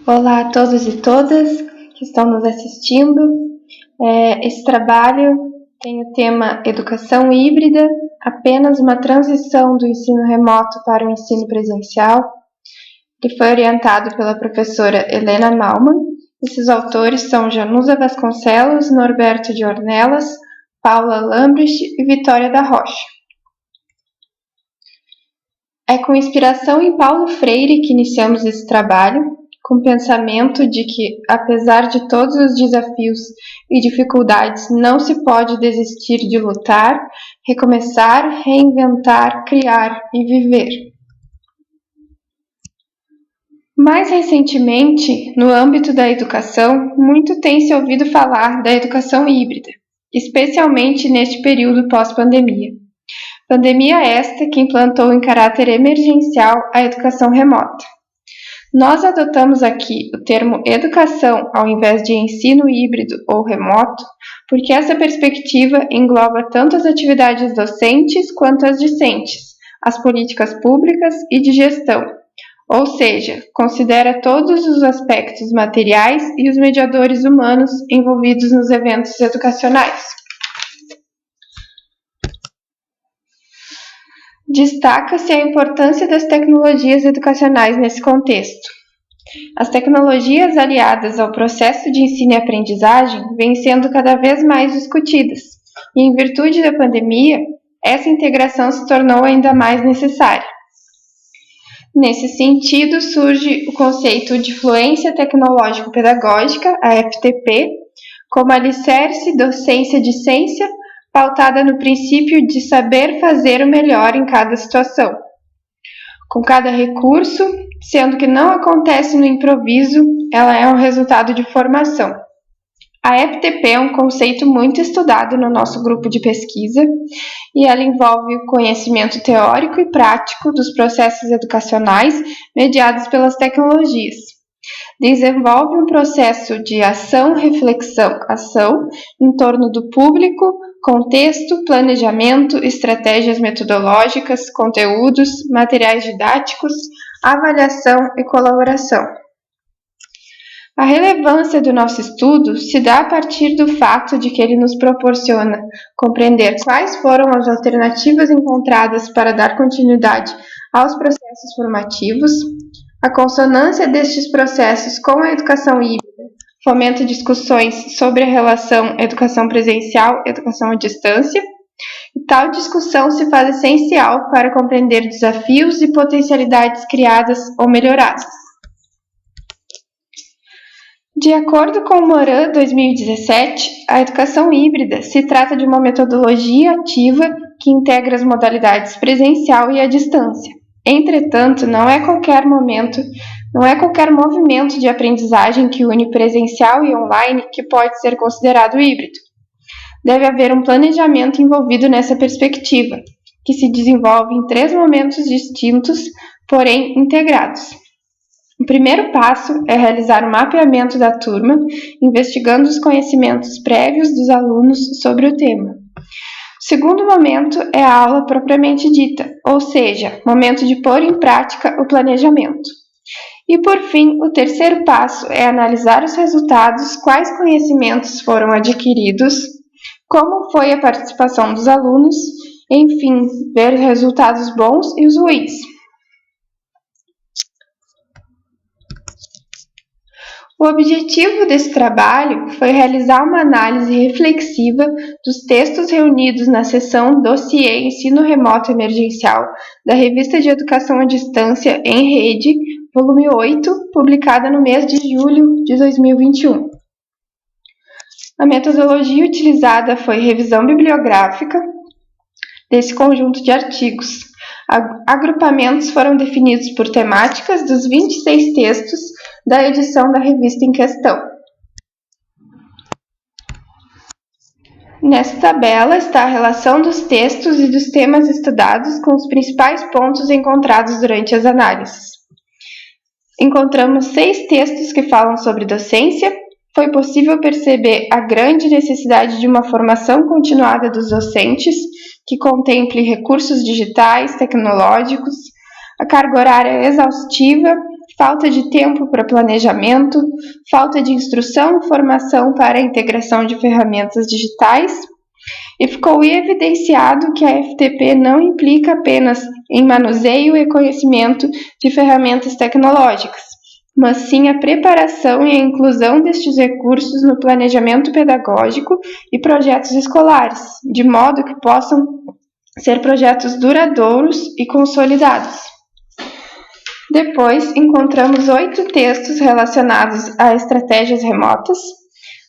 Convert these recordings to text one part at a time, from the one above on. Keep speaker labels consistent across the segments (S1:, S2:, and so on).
S1: Olá a todos e todas que estão nos assistindo. Esse trabalho tem o tema Educação Híbrida, apenas uma transição do ensino remoto para o ensino presencial. Ele foi orientado pela professora Helena Malman. Esses autores são Janusa Vasconcelos, Norberto de Ornelas, Paula Lambrecht e Vitória da Rocha. É com inspiração em Paulo Freire que iniciamos esse trabalho, com o pensamento de que, apesar de todos os desafios e dificuldades, não se pode desistir de lutar, recomeçar, reinventar, criar e viver. Mais recentemente, no âmbito da educação, muito tem se ouvido falar da educação híbrida, especialmente neste período pós-pandemia. Pandemia esta que implantou em caráter emergencial a educação remota. Nós adotamos aqui o termo educação ao invés de ensino híbrido ou remoto, porque essa perspectiva engloba tanto as atividades docentes quanto as discentes, as políticas públicas e de gestão, ou seja, considera todos os aspectos materiais e os mediadores humanos envolvidos nos eventos educacionais. Destaca-se a importância das tecnologias educacionais nesse contexto. As tecnologias aliadas ao processo de ensino e aprendizagem vêm sendo cada vez mais discutidas, e em virtude da pandemia, essa integração se tornou ainda mais necessária. Nesse sentido, surge o conceito de fluência tecnológico-pedagógica, a FTP, como alicerce docência-discência, pautada no princípio de saber fazer o melhor em cada situação, com cada recurso, sendo que não acontece no improviso, ela é um resultado de formação. A FTP é um conceito muito estudado no nosso grupo de pesquisa e ela envolve o conhecimento teórico e prático dos processos educacionais mediados pelas tecnologias. Desenvolve um processo de ação, reflexão, ação em torno do público, contexto, planejamento, estratégias metodológicas, conteúdos, materiais didáticos, avaliação e colaboração. A relevância do nosso estudo se dá a partir do fato de que ele nos proporciona compreender quais foram as alternativas encontradas para dar continuidade aos processos formativos, a consonância destes processos com a educação híbrida fomenta discussões sobre a relação educação presencial e educação à distância, e tal discussão se faz essencial para compreender desafios e potencialidades criadas ou melhoradas. De acordo com o Moran 2017, a educação híbrida se trata de uma metodologia ativa que integra as modalidades presencial e à distância. Entretanto, não é qualquer movimento de aprendizagem que une presencial e online que pode ser considerado híbrido. Deve haver um planejamento envolvido nessa perspectiva, que se desenvolve em 3 momentos distintos, porém integrados. O primeiro passo é realizar o mapeamento da turma, investigando os conhecimentos prévios dos alunos sobre o tema. O segundo momento é a aula propriamente dita, ou seja, momento de pôr em prática o planejamento. E, por fim, o terceiro passo é analisar os resultados, quais conhecimentos foram adquiridos, como foi a participação dos alunos, enfim, ver os resultados bons e os ruins. O objetivo desse trabalho foi realizar uma análise reflexiva dos textos reunidos na seção Dossiê Ensino Remoto Emergencial da Revista de Educação à Distância em Rede, volume 8, publicada no mês de julho de 2021. A metodologia utilizada foi revisão bibliográfica desse conjunto de artigos. Agrupamentos foram definidos por temáticas dos 26 textos da edição da revista em questão. Nessa tabela está a relação dos textos e dos temas estudados com os principais pontos encontrados durante as análises. Encontramos 6 textos que falam sobre docência. Foi possível perceber a grande necessidade de uma formação continuada dos docentes, que contemple recursos digitais, tecnológicos, a carga horária exaustiva, falta de tempo para planejamento, falta de instrução e formação para a integração de ferramentas digitais, e ficou evidenciado que a FTP não implica apenas em manuseio e conhecimento de ferramentas tecnológicas, mas sim a preparação e a inclusão destes recursos no planejamento pedagógico e projetos escolares, de modo que possam ser projetos duradouros e consolidados. Depois, encontramos 8 textos relacionados a estratégias remotas.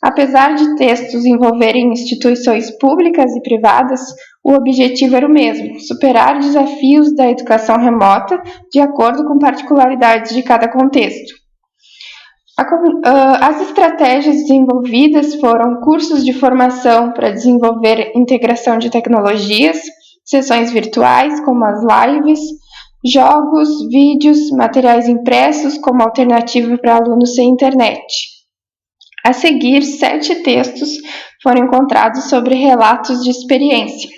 S1: Apesar de textos envolverem instituições públicas e privadas, o objetivo era o mesmo: superar desafios da educação remota de acordo com particularidades de cada contexto. As estratégias desenvolvidas foram cursos de formação para desenvolver integração de tecnologias, sessões virtuais, como as lives, jogos, vídeos, materiais impressos como alternativa para alunos sem internet. A seguir, 7 textos foram encontrados sobre relatos de experiência.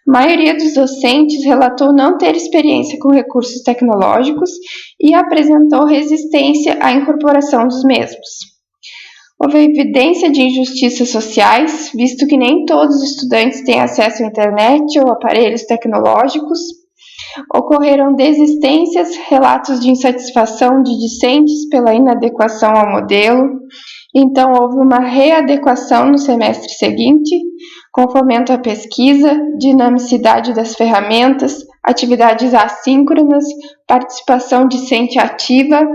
S1: A maioria dos docentes relatou não ter experiência com recursos tecnológicos e apresentou resistência à incorporação dos mesmos. Houve evidência de injustiças sociais, visto que nem todos os estudantes têm acesso à internet ou aparelhos tecnológicos. Ocorreram desistências, relatos de insatisfação de discentes pela inadequação ao modelo. Então, houve uma readequação no semestre seguinte, com fomento à pesquisa, dinamicidade das ferramentas, atividades assíncronas, participação discente ativa,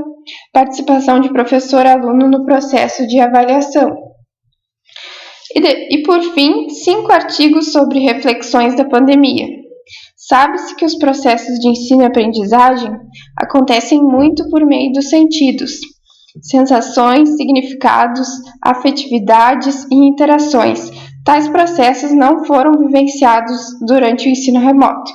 S1: participação de professor-aluno no processo de avaliação. E por fim, 5 artigos sobre reflexões da pandemia. Sabe-se que os processos de ensino e aprendizagem acontecem muito por meio dos sentidos, sensações, significados, afetividades e interações. Tais processos não foram vivenciados durante o ensino remoto.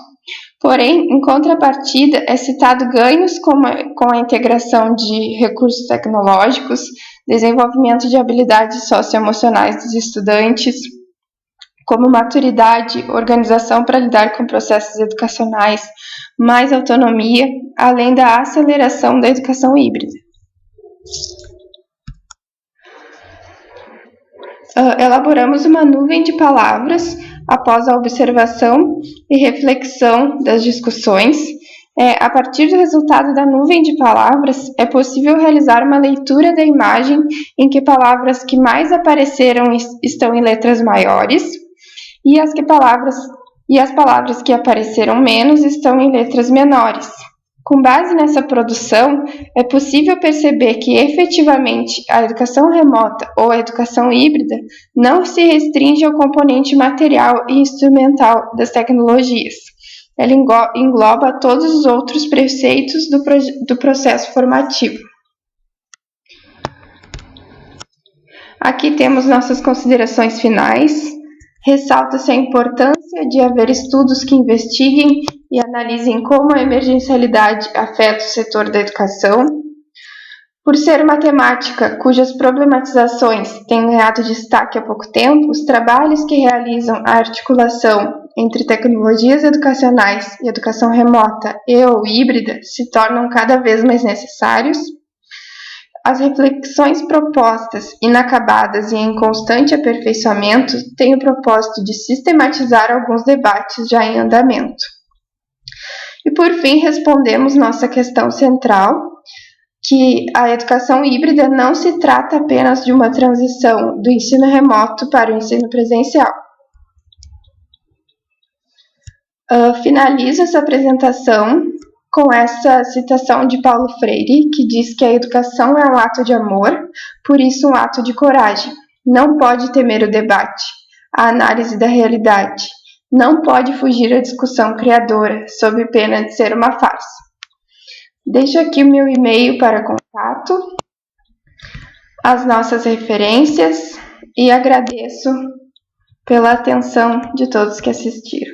S1: Porém, em contrapartida, é citado ganhos com a integração de recursos tecnológicos, desenvolvimento de habilidades socioemocionais dos estudantes, como maturidade, organização para lidar com processos educacionais, mais autonomia, além da aceleração da educação híbrida. Elaboramos uma nuvem de palavras após a observação e reflexão das discussões. A partir do resultado da nuvem de palavras, é possível realizar uma leitura da imagem em que palavras que mais apareceram estão em letras maiores e as palavras que apareceram menos estão em letras menores. Com base nessa produção, é possível perceber que, efetivamente, a educação remota ou a educação híbrida não se restringe ao componente material e instrumental das tecnologias. Ela engloba todos os outros preceitos do processo formativo. Aqui temos nossas considerações finais. Ressalta-se a importância de haver estudos que investiguem e analisem como a emergencialidade afeta o setor da educação. Por ser uma temática cujas problematizações têm ganhado destaque há pouco tempo, os trabalhos que realizam a articulação entre tecnologias educacionais e educação remota e ou híbrida se tornam cada vez mais necessários. As reflexões propostas, inacabadas e em constante aperfeiçoamento, têm o propósito de sistematizar alguns debates já em andamento. E por fim, respondemos nossa questão central, que a educação híbrida não se trata apenas de uma transição do ensino remoto para o ensino presencial. Finalizo essa apresentação com essa citação de Paulo Freire, que diz que a educação é um ato de amor, por isso um ato de coragem. Não pode temer o debate, a análise da realidade. Não pode fugir à discussão criadora, sob pena de ser uma farsa. Deixo aqui o meu e-mail para contato, as nossas referências e agradeço pela atenção de todos que assistiram.